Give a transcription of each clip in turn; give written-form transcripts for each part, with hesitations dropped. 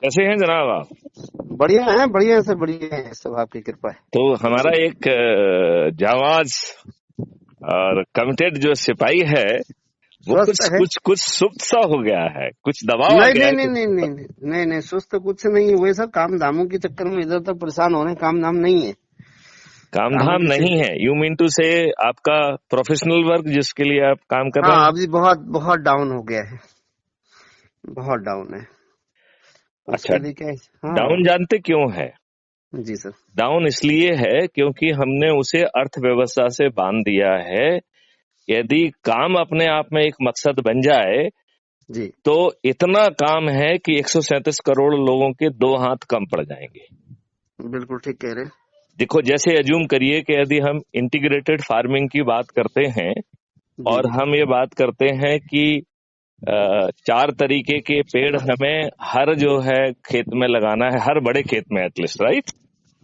कैसे हैं जनाब आप? बढ़िया है सर, बढ़िया है सब, आपकी कृपा है। तो हमारा एक जाबाज और कमिटेड जो सिपाही है वो स्वस्थ कुछ है। कुछ कुछ सुस्त सा हो गया है, कुछ दबाव आ नहीं गया नहीं है नहीं कुछ। नहीं नहीं नहीं नहीं नहीं, सुस्त कुछ नहीं हुए सर, काम धामों के चक्कर में इधर उधर परेशान हो रहे हैं। काम धाम नहीं है, काम कामों धाम की नहीं है, यू मीन टू से आपका प्रोफेशनल वर्क जिसके लिए आप काम कर रहे हाँ, हैं? अभी बहुत बहुत डाउन हो गया है, बहुत डाउन है। अच्छा। उसके लिए क्या है? डाउन हाँ जानते क्यों है? जी सर। डाउन इसलिए है क्योंकि हमने उसे अर्थव्यवस्था से बांध दिया है। यदि काम अपने आप में एक मकसद बन जाए जी तो इतना काम है कि 137 करोड़ लोगों के दो हाथ कम पड़ जाएंगे। बिल्कुल ठीक कह रहे हैं। देखो, जैसे अज्यूम करिए कि यदि हम इंटीग्रेटेड फार्मिंग की बात करते हैं जी और हम ये बात करते हैं कि 4 तरीके के पेड़ हमें हर जो है खेत में लगाना है, हर बड़े खेत में एटलीस्ट, राइट?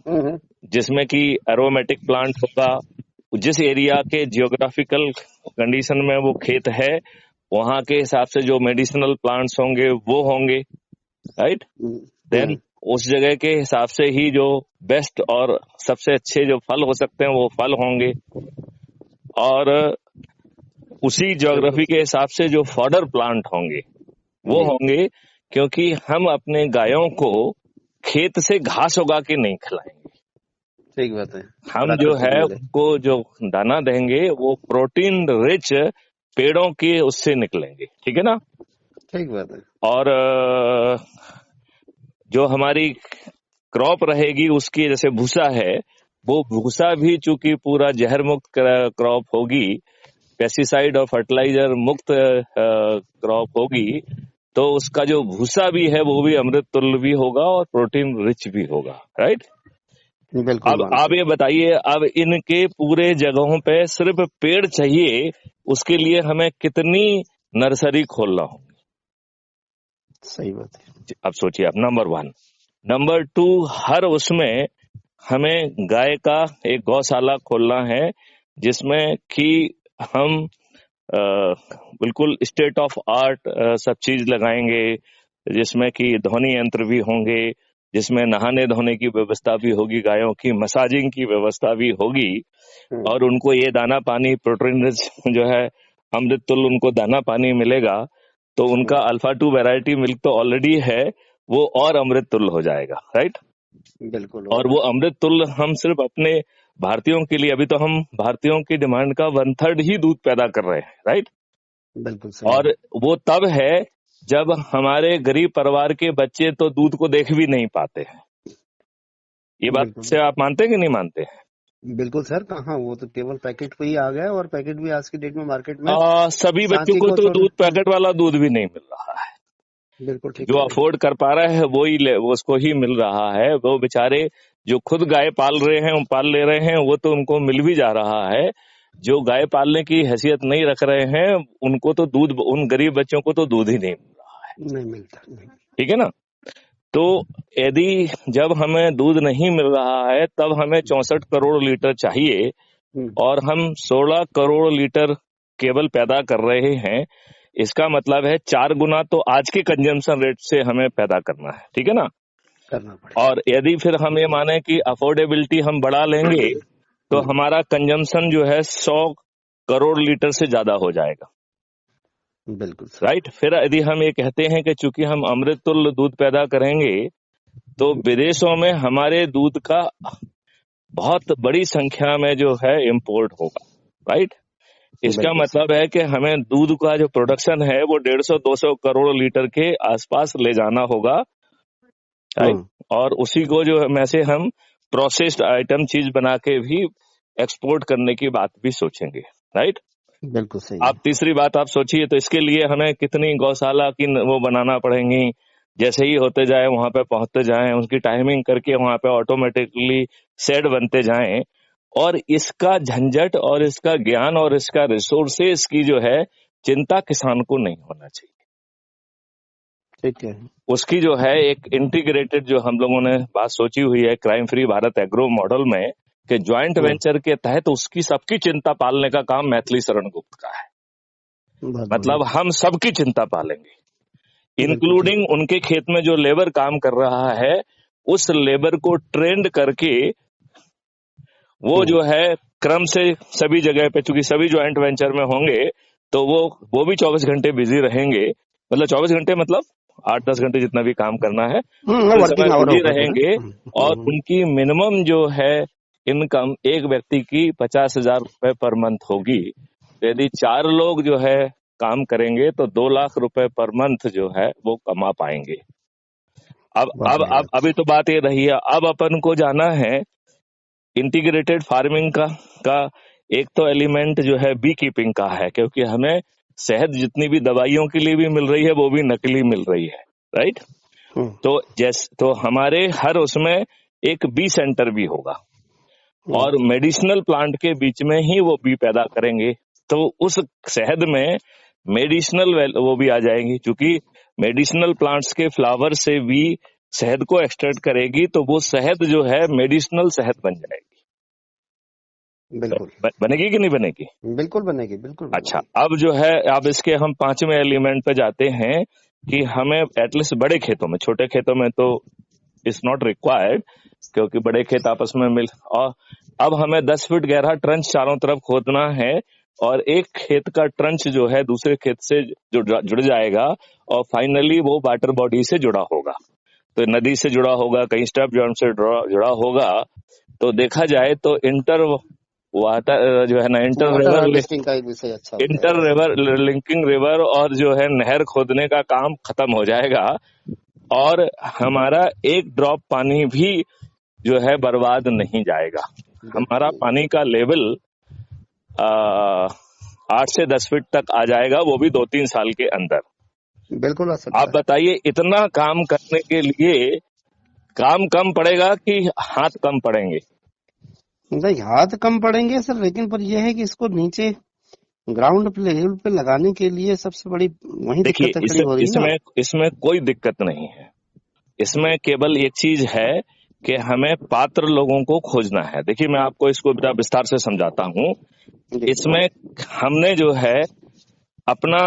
हम्म, जिसमें कि एरोमेटिक प्लांट होगा, जिस एरिया के जियोग्राफिकल कंडीशन में वो खेत है वहां के हिसाब से जो मेडिसिनल प्लांट्स होंगे वो होंगे, राइट? देन हम्म, उस जगह के हिसाब से ही जो बेस्ट और सबसे अच्छे जो फल हो सकते हैं वो फल होंगे, और उसी बिल्कुल ज्योग्राफी के हिसाब से जो फॉडर प्लांट होंगे वो जी, होंगे, क्योंकि हम अपने गायों को खेत से घास उगा के नहीं खिलाएंगे। ठीक बात है। हम जो प्राकृतिक है मिले। उनको जो दाना देंगे वो प्रोटीन रिच पेड़ों के उससे निकलेंगे, ठीक है ना? ठीक बात है। और जो हमारी क्रॉप रहेगी उसकी जैसे भूसा है, वो भूसा भी चूंकि पूरा जहर मुक्त क्रॉप होगी, पेस्टिसाइड और फर्टिलाइजर मुक्त क्रॉप होगी, तो उसका जो भूसा भी है वो भी अमृत तुल्य भी होगा और प्रोटीन रिच भी होगा, राइट? बिल्कुल अब आप मानते हैं। ये बताइए, अब इनके पूरे जगहों पे सिर्फ पेड़ चाहिए, उसके लिए हमें कितनी नर्सरी खोलना होगी? सही बात है। अब सोचिए, आप नंबर 1। नंबर 2, हर उसमें हमें गाय का एक गौशाला खोलना है जिसमें कि हम अ, बिल्कुल स्टेट ऑफ आर्ट सब चीज लगाएंगे, जिसमें कि ध्वनि यंत्र भी होंगे, जिसमें नहाने धोने की व्यवस्था भी होगी, गायों की मसाजिंग की व्यवस्था भी होगी, हम्म, और उनको ये दाना पानी प्रोटीन रिच जो है अमृत तुल्य उनको दाना पानी मिलेगा, तो उनका अल्फा 2 वैरायटी मिल्क तो ऑलरेडी है, वो और अमृत तुल्य हो जाएगा, राइट? बिल्कुल और होगा। वो अमृत तुल्य हम सिर्फ अपने भारतीयों के लिए, अभी तो हम भारतीयों की डिमांड का 1/3 ही दूध पैदा कर रहे हैं, राइट? बिल्कुल सही और है। वो तब है जब हमारे गरीब परिवार के बच्चे तो दूध को देख भी नहीं पाते हैं। ये बात बिल्कुल से आप मानते हैं कि नहीं मानते हैं? बिल्कुल सर, कहाँ, वो तो केवल पैकेट पे ही आ गया है, और पैकेट भी आज की डेट में मार्केट में सभी बच्चों सांची को को तो छोड़। दूध, पैकेट वाला दूध भी नहीं मिल रहा है। बिल्कुल ठीक जो कह रहे हैं। अफोर्ड कर पा रहा है वो ही वो उसको ही मिल रहा है। वो बेचारे जो खुद गाय पाल रहे हैं, पाल ले रहे हैं, वो तो उनको मिल भी जा रहा है। जो गाय पालने की हैसियत नहीं रख रहे हैं उनको तो दूध, उन गरीब बच्चों को तो दूध ही नहीं मिल रहा है, नहीं मिलता, नहीं। ठीक है ना? तो यदि जब हमें दूध नहीं मिल रहा है तब हमें 64 करोड़ लीटर चाहिए, हम्म, और हम 16 करोड़ लीटर केवल पैदा कर रहे हैं। इसका मतलब है 4 गुना तो आज के कंजम्पशन रेट से हमें पैदा करना है, ठीक है ना? करना पड़ेगा। और यदि फिर हम ये माने कि अफोर्डेबिलिटी हम बढ़ा लेंगे तो हम्म, हमारा कंजम्पशन जो है 100 करोड़ लीटर से ज्यादा हो जाएगा, बिल्कुल सर। राइट? फिर यदि हम ये कहते हैं कि चूंकि हम अमृत तुल्य दूध पैदा करेंगे तो विदेशों में हमारे दूध का बहुत बड़ी संख्या में जो है इंपोर्ट होगा, राइट? इसका बिल्कुल सर। मतलब है कि हमें दूध का जो प्रोडक्शन है वो 150-200 करोड़ लीटर के आसपास ले जाना होगा, राइट? हम्म, और उसी को जो है में से हम प्रोसेस्ड आइटम चीज बना के भी एक्सपोर्ट करने की बात भी सोचेंगे, राइट? बिल्कुल सही आप है। तीसरी बात आप सोचिए, तो इसके लिए हमें कितनी गौशाला की वो बनाना पड़ेंगी। जैसे ही होते जाए वहां पे पहुंचते जाएं, उसकी टाइमिंग करके वहां पे ऑटोमेटिकली शेड बनते जाएं, और इसका झंझट और इसका ज्ञान और इसका रिसोर्सेस की जो है चिंता किसान को नहीं होना चाहिए। ठीक है। उसकी जो है एक इंटीग्रेटेड जो हम लोगों ने बात सोची हुई है crime free Bharat agro model में, कि ज्वाइंट हम्म, वेंचर के तहत उसकी सबकी चिंता पालने का काम मैथिली शरण गुप्त का है। बहुत बढ़िया। मतलब हम सबकी चिंता पालेंगे। इंक्लूडिंग उनके खेत में जो लेबर काम कर रहा है, उस लेबर को ट्रेंड करके वो जो है क्रम से सभी जगह पे, चूंकि सभी ज्वाइंट वेंचर में होंगे, तो वो भी 24 घंटे बिजी रहेंगे। मतलब 24 घंटे मतलब 8-10 घंटे जितना भी काम करना है उस समय बिजी रहेंगे। और उनकी मिनिमम जो है इनकम एक व्यक्ति की 50,000 रुपए पर मंथ होगी। यदि 4 लोग जो है काम करेंगे तो 2 लाख रुपए पर मंथ जो है वो कमा पाएंगे। अब अभी तो बात ये रही है, अब अपन को जाना है इंटीग्रेटेड फार्मिंग का एक तो एलिमेंट जो है बी कीपिंग का है, क्योंकि हमें शहद जितनी भी दवाइयों के लिए भी मिल रही है वो भी नकली मिल रही है, राइट। तो हमारे हर उसमें एक बी सेंटर भी होगा और मेडिसिनल प्लांट के बीच में ही वो बी पैदा करेंगे, तो उस शहद में मेडिसिनल वो भी आ जाएंगी। क्योंकि मेडिसिनल प्लांट्स के फ्लावर से भी शहद को एक्सट्रैक्ट करेगी तो वो शहद जो है मेडिसिनल शहद बन जाएगी। बिल्कुल बनेगी कि नहीं बनेगी? बिल्कुल बनेगी, बिल्कुल बनेगी। अच्छा, अब जो है अब इसके हम 5वें एलिमेंट पे जाते हैं कि हमें एटलीस्ट बड़े खेतों में, छोटे खेतों में तो इट्स नॉट रिक्वायर्ड क्योंकि बड़े खेत आपस में मिल, और अब हमें 10 फीट गहरा ट्रंच चारों तरफ खोदना है और एक खेत का ट्रंच जो है दूसरे खेत से जुड़ जाएगा और फाइनली वो वाटर बॉडी से जुड़ा होगा। तो नदी से जुड़ा होगा, कहीं स्टेप जॉइंट से जुड़ा होगा। तो देखा जाए तो इंटर वाटर जो है ना, इंटर रिवर लिंकिंग रिवर और जो है नहर खोदने का काम खत्म हो जाएगा और हमारा एक ड्रॉप पानी भी जो है बर्बाद नहीं जाएगा। हमारा पानी का लेवल 8 से 10 फीट तक आ जाएगा, वो भी 2-3 साल के अंदर। बिल्कुल आ सकता आप बताइए, इतना काम करने के लिए काम कम पड़ेगा कि हाथ कम पड़ेंगे? नहीं, हाथ कम पड़ेंगे सर, लेकिन पर यह है कि इसको नीचे ग्राउंड लेवल पे लगाने के लिए सबसे बड़ी वही दिक्कत खड़ी हो रही है। इसमें कोई दिक्कत नहीं है। इसमें केवल एक चीज है कि हमें पात्र लोगों को खोजना है। देखिए, मैं आपको इसको विस्तार से समझाता हूँ। इसमें हमने जो है अपना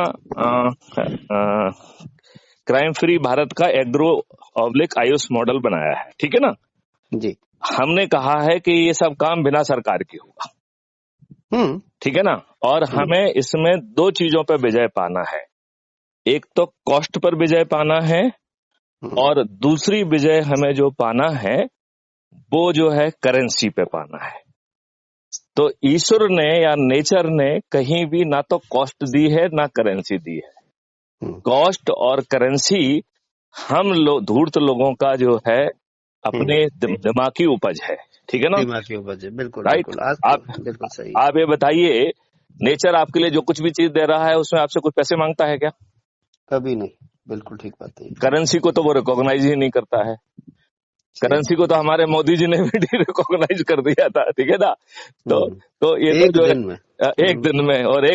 क्राइम फ्री भारत का एग्रो/आयुष मॉडल बनाया है, ठीक है ना जी। हमने कहा है कि ये सब काम बिना सरकार के होगा, ठीक है ना। और हमें इसमें 2 चीजों पर विजय पाना है। एक तो कॉस्ट पर विजय पाना है और दूसरी विजय हमें जो पाना है वो जो है करेंसी पे पाना है। तो ईश्वर ने या नेचर ने कहीं भी ना तो कॉस्ट दी है ना करेंसी दी है। कॉस्ट और करेंसी हम धूर्त लोगों का जो है अपने दिमागी उपज है, ठीक है ना, दिमागी उपज है, बिल्कुल राइट। बिल्कुल सही। आप ये बताइए, नेचर आपके लिए जो कुछ भी चीज दे रहा है उसमें आपसे कुछ पैसे मांगता है क्या? कभी नहीं, बिल्कुल ठीक बात है। करेंसी को तो वो रिकॉग्नाइज ही नहीं करता है। करेंसी को तो हमारे मोदी जी ने भी रिकॉग्नाइज कर दिया था, ठीक है ना। तो ये एक तो दिन में एक दिन में और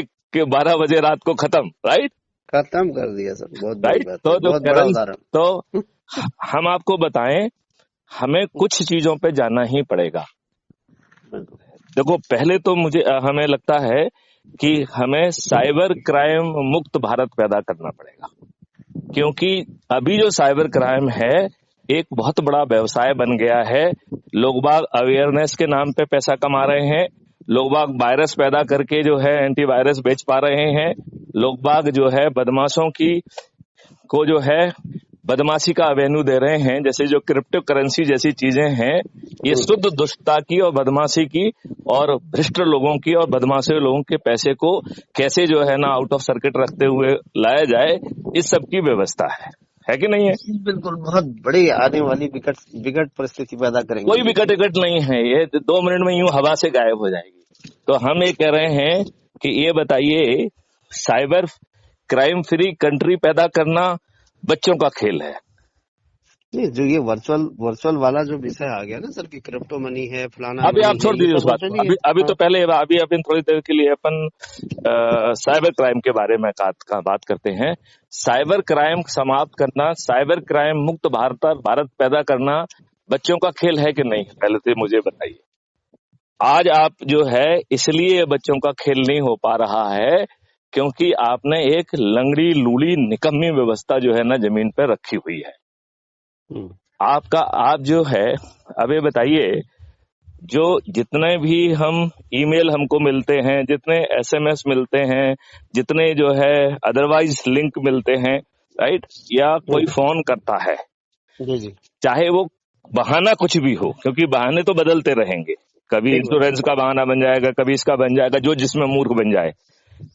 12 बजे रात को खत्म, राइट, खत्म कर दिया सर, बहुत राइट। तो हम आपको बताएं, हमें कुछ चीजों पे जाना ही पड़ेगा। देखो, पहले तो हमें लगता है कि हमें साइबर क्राइम मुक्त भारत पैदा करना पड़ेगा, क्योंकि अभी जो साइबर क्राइम है एक बहुत बड़ा व्यवसाय बन गया है। लोग बाग अवेयरनेस के नाम पे पैसा कमा रहे हैं, लोग बाग वायरस पैदा करके जो है एंटीवायरस बेच पा रहे हैं, लोग बाग जो है बदमाशों को जो है बदमाशी का अवेन्यू दे रहे हैं। जैसे जो क्रिप्टो करेंसी जैसी चीजें हैं, ये शुद्ध दुष्टता की और बदमाशी की और भ्रष्ट लोगों की और बदमाशी लोगों के पैसे को कैसे जो है ना आउट ऑफ सर्किट रखते हुए लाया जाए, इस सब की व्यवस्था है कि नहीं है? बिल्कुल, बहुत बड़ी आने वाली विकट परिस्थिति पैदा करेंगे। कोई विकट नहीं है, ये 2 मिनट में यूं हवा से गायब हो जाएगी। तो हम ये कह रहे हैं कि ये बताइए, साइबर क्राइम फ्री कंट्री पैदा करना बच्चों का खेल है। नहीं, जो ये वर्चुअल वाला जो विषय आ गया ना सर कि क्रिप्टो मनी है फलाना, अभी आप छोड़ दीजिए उस बात को। अभी तो पहले अभी थोड़ी देर के लिए अपन साइबर क्राइम के बारे में बात करते हैं। साइबर क्राइम समाप्त करना, साइबर क्राइम मुक्त भारत पैदा करना बच्चों का खेल है कि नहीं, पहले तो मुझे बताइए। आज आप जो है इसलिए बच्चों का खेल नहीं हो पा रहा है क्योंकि आपने एक लंगड़ी लूली निकम्मी व्यवस्था जो है ना जमीन पर रखी हुई है। आप जो है, अब ये बताइए, जो जितने भी हम ईमेल हमको मिलते हैं, जितने एसएमएस मिलते हैं, जितने जो है अदरवाइज लिंक मिलते हैं, राइट, या कोई फोन करता है, जी, चाहे वो बहाना कुछ भी हो, क्योंकि बहाने तो बदलते रहेंगे, कभी इंश्योरेंस का बहाना बन जाएगा, कभी इसका बन जाएगा, जो जिसमें मूर्ख बन जाए,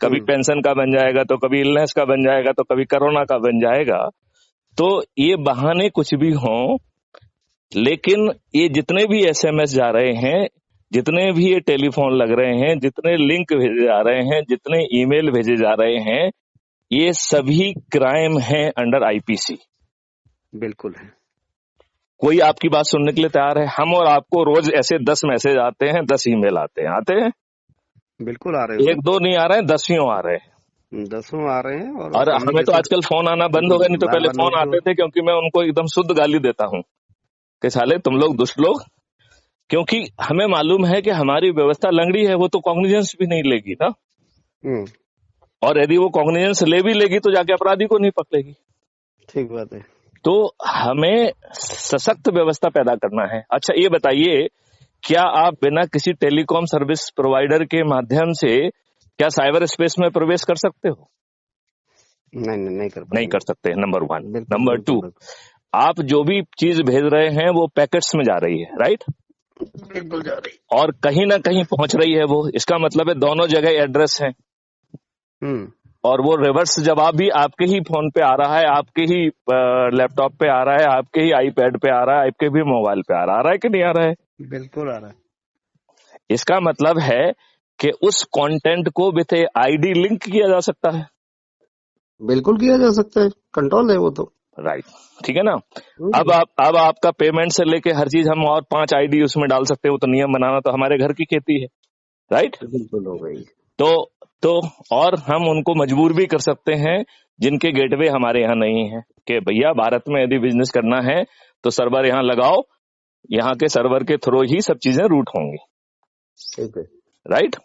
कभी पेंशन का बन जाएगा, तो कभी इलनेस का बन जाएगा, तो कभी कोरोना का बन जाएगा। तो ये बहाने कुछ भी हों, लेकिन ये जितने भी एसएमएस जा रहे हैं, जितने भी ये टेलीफोन लग रहे हैं, जितने लिंक भेजे जा रहे हैं, जितने ईमेल भेजे जा रहे हैं, ये सभी क्राइम हैं अंडर आईपीसी। बिल्कुल है। कोई आपकी बात सुनने के लिए तैयार है? हम और आपको रोज ऐसे 10 मैसेज आते हैं, 10 ईमेल आते हैं। बिल्कुल आ रहे हैं, 1-2 नहीं आ रहे हैं, 10 आ रहे हैं। 10 आ रहे हैं। और हमें तो आजकल फोन आना बंद हो गया, नहीं तो पहले फोन आते थे, क्योंकि मैं उनको एकदम शुद्ध गाली देता हूँ कि साले तुम लोग दुष्ट लोग, क्योंकि हमें मालूम है कि हमारी व्यवस्था लंगड़ी है, वो तो कॉग्निजेंस भी नहीं लेगी ना, और यदि वो कॉग्निजेंस ले भी लेगी तो जाके अपराधी को नहीं पकड़ेगी। ठीक बात है। तो हमें सशक्त व्यवस्था पैदा करना है। अच्छा ये बताइए, क्या आप बिना किसी टेलीकॉम सर्विस प्रोवाइडर के माध्यम से क्या साइबर स्पेस में प्रवेश कर सकते हो? नहीं कर सकते, नंबर 1। नंबर 2, आप जो भी चीज भेज रहे हैं वो पैकेट्स में जा रही है, राइट? बिल्कुल जा रही, और कहीं ना कहीं पहुंच रही है वो, इसका मतलब है दोनों जगह एड्रेस है, और वो रिवर्स जवाब भी आपके ही फोन पे आ रहा है, आपके ही लैपटॉप पे आ रहा है, आपके ही आईपैड पे आ रहा है, आपके भी मोबाइल पे आ रहा है कि नहीं आ रहा है? बिल्कुल आ रहा है। इसका मतलब है कि उस कंटेंट को विथ आईडी लिंक किया जा सकता है। बिल्कुल किया जा सकता है, कंट्रोल है वो तो, राइट, ठीक है ना। अब आपका पेमेंट से लेके हर चीज हम और 5 आईडी उसमें डाल सकते हैं, वो तो नियम बनाना तो हमारे घर की खेती है, राइट? बिल्कुल हो गई। तो और हम उनको मजबूर भी कर सकते हैं जिनके गेटवे हमारे यहाँ नहीं है, कि भैया भारत में यदि बिजनेस करना है तो सर्वर यहाँ लगाओ, यहाँ के सर्वर के थ्रू ही सब चीजें रूट होंगी। ठीक है, राइट,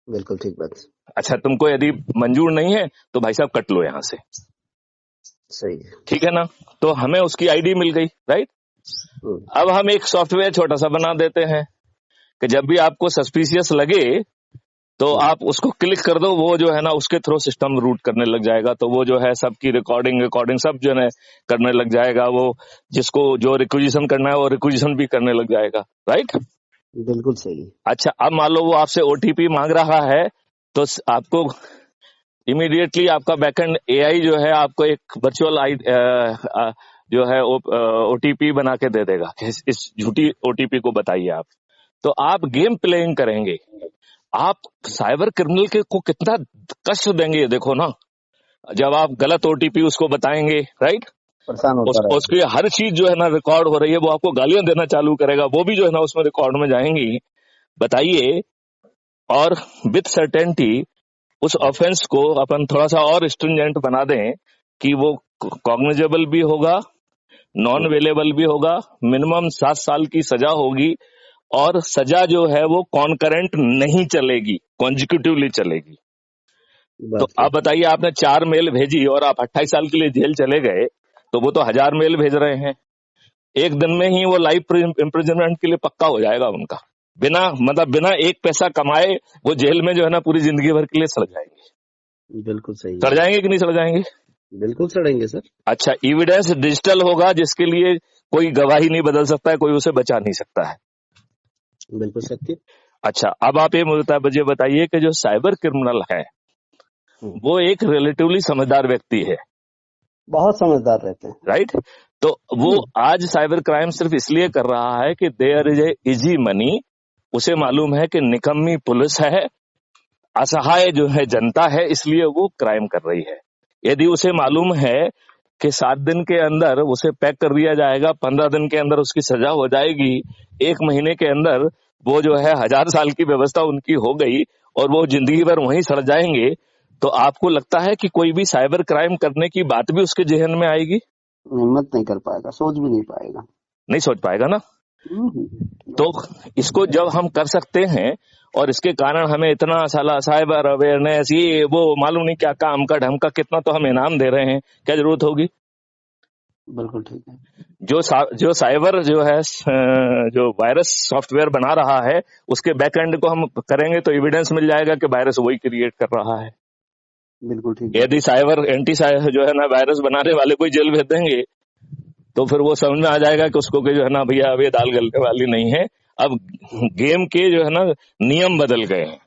बिल्कुल ठीक बात। अच्छा, तुमको यदि मंजूर नहीं है तो भाई साहब कट लो यहाँ से, सही है, ठीक है ना। तो हमें उसकी आईडी मिल गई, राइट। अब हम एक सॉफ्टवेयर छोटा सा बना देते हैं कि जब भी आपको सस्पिशियस लगे तो आप उसको क्लिक कर दो, वो जो है ना उसके थ्रू सिस्टम रूट करने लग जाएगा, तो वो जो है सबकी रिकॉर्डिंग सब जो है करने लग जाएगा, वो जिसको जो रिक्विजिशन करना है वो रिक्विजिशन भी करने लग जाएगा, राइट? बिल्कुल सही। अच्छा, अब मान लो वो आपसे ओटीपी मांग रहा है, तो आपको इमीडिएटली आपका बैकएंड एआई जो है आपको एक वर्चुअल जो है ओटीपी बना के दे देगा, इस झूठी ओटीपी को बताइए आप, तो आप गेम प्लेइंग करेंगे, आप साइबर क्रिमिनल को कितना कष्ट देंगे देखो ना, जब आप गलत ओटीपी उसको बताएंगे, राइट? उसकी हर चीज जो है ना रिकॉर्ड हो रही है, वो आपको गालियां देना चालू करेगा, वो भी जो है ना उसमें रिकॉर्ड में जाएंगी, बताइए। और विथ सर्टेनिटी उस ऑफेंस को अपन थोड़ा सा और स्ट्रिंजेंट बना दें कि वो कॉग्निजेबल भी होगा, नॉन अवेलेबल भी होगा, मिनिमम 7 साल की सजा होगी, और सजा जो है वो कॉन्करेंट नहीं चलेगी, कॉन्जिक्यूटिवली चलेगी। तो आप बताइए, आपने 4 मेल भेजी और आप 28 साल के लिए जेल चले गए, तो वो तो 1000 मेल भेज रहे हैं, एक दिन में ही वो लाइफ इम्प्रिजनमेंट के लिए पक्का हो जाएगा उनका, बिना एक पैसा कमाए वो जेल में जो है ना पूरी जिंदगी भर के लिए सड़ जाएंगे। बिल्कुल सही। सड़ जाएंगे कि नहीं सड़ जाएंगे? बिल्कुल सड़ेंगे सर। अच्छा, एविडेंस डिजिटल होगा, जिसके लिए कोई गवाही नहीं बदल सकता है, कोई उसे बचा नहीं सकता है। बिल्कुल सत्य। अच्छा, अब आप ये मुझे बताइए कि जो साइबर क्रिमिनल है वो एक रिलेटिवली समझदार व्यक्ति है, बहुत समझदार रहते हैं, राइट? तो वो आज साइबर क्राइम सिर्फ इसलिए कर रहा है कि there is a easy money, उसे मालूम है कि निकम्मी पुलिस है, असहाय जो है जनता है, इसलिए वो क्राइम कर रही है। यदि उसे मालूम है कि 7 दिन के अंदर उसे पैक कर दिया जाएगा, 15 दिन के अंदर उसकी सजा हो जाएगी, 1 महीने के अंदर वो जो है 1000 साल की व्यवस्था उनकी हो गई और वो जिंदगी भर वहीं सड़ जाएंगे, तो आपको लगता है कि कोई भी साइबर क्राइम करने की बात भी उसके जहन में आएगी? हिम्मत नहीं कर पाएगा, सोच भी नहीं पाएगा। नहीं सोच पाएगा ना। तो इसको जब हम कर सकते हैं और इसके कारण हमें इतना साला साइबर अवेयरनेस ये वो मालूम नहीं क्या काम का ढंग का कितना तो हम इनाम दे रहे हैं, क्या जरूरत होगी? बिल्कुल ठीक है। जो साइबर जो है जो वायरस सॉफ्टवेयर बना रहा है उसके बैकएंड को हम करेंगे तो एविडेंस मिल जाएगा कि वायरस वही क्रिएट कर रहा है। बिल्कुल ठीक है। यदि साइबर एंटी जो है ना वायरस बनाने वाले कोई जेल भेज देंगे तो फिर वो समझ में आ जाएगा कि उसको जो है ना भैया अब ये दाल गलने वाली नहीं है। अब गेम के जो है ना नियम बदल गए हैं,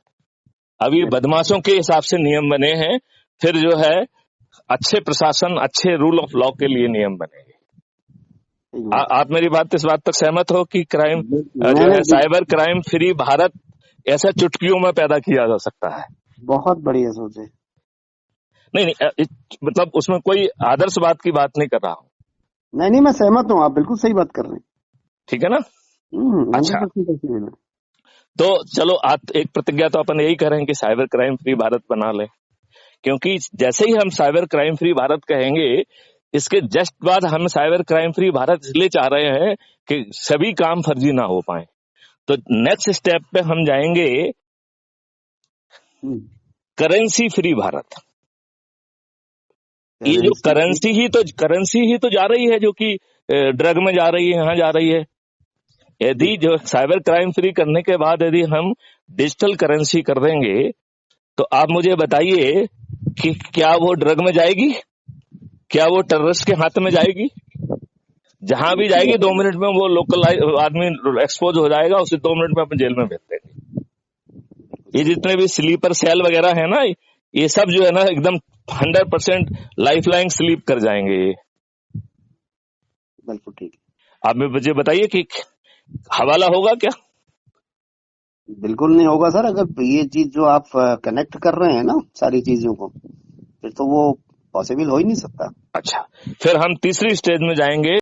अब ये बदमाशों के हिसाब से नियम बने हैं, फिर जो है अच्छे प्रशासन अच्छे रूल ऑफ लॉ के लिए नियम बनेंगे। आप मेरी बात इस बात तक सहमत हो कि क्राइम जो है साइबर क्राइम फ्री भारत ऐसा चुटकियों में पैदा किया जा सकता है? बहुत बढ़िया सोच है। नहीं मतलब उसमें कोई आदर्श बात की बात नहीं कर रहा हूँ। नहीं मैं सहमत हूँ, आप बिल्कुल सही बात कर रहे हैं। ठीक है ना? अच्छा, तो चलो आप एक प्रतिज्ञा तो अपन यही करें कि साइबर क्राइम फ्री भारत बना ले, क्योंकि जैसे ही हम साइबर क्राइम फ्री भारत कहेंगे इसके जस्ट बाद हम साइबर क्राइम फ्री भारत इसलिए चाह रहे हैं कि सभी काम फर्जी ना हो पाए। तो नेक्स्ट स्टेप पे हम जाएंगे करेंसी फ्री भारत। ये जो करेंसी ही तो जा रही है जो कि ड्रग में जा रही है, यहाँ जा रही है। यदि जो साइबर क्राइम फ्री करने के बाद यदि हम डिजिटल करेंसी कर देंगे तो आप मुझे बताइए कि क्या वो ड्रग में जाएगी, क्या वो टेररिस्ट के हाथ में जाएगी? जहां भी जाएगी 2 मिनट में वो लोकल आदमी एक्सपोज हो जाएगा, उसे 2 मिनट में अपन जेल में भेज देंगे। ये जितने भी स्लीपर सेल वगैरह है ना, ये सब जो है ना एकदम 100% लाइफलाइन स्लीप कर जाएंगे। बिल्कुल ठीक। आप मुझे बताइए कि हवाला होगा क्या? बिल्कुल नहीं होगा सर। अगर ये चीज जो आप कनेक्ट कर रहे हैं ना सारी चीजों को, फिर तो वो पॉसिबल हो ही नहीं सकता। अच्छा, फिर हम तीसरी स्टेज में जाएंगे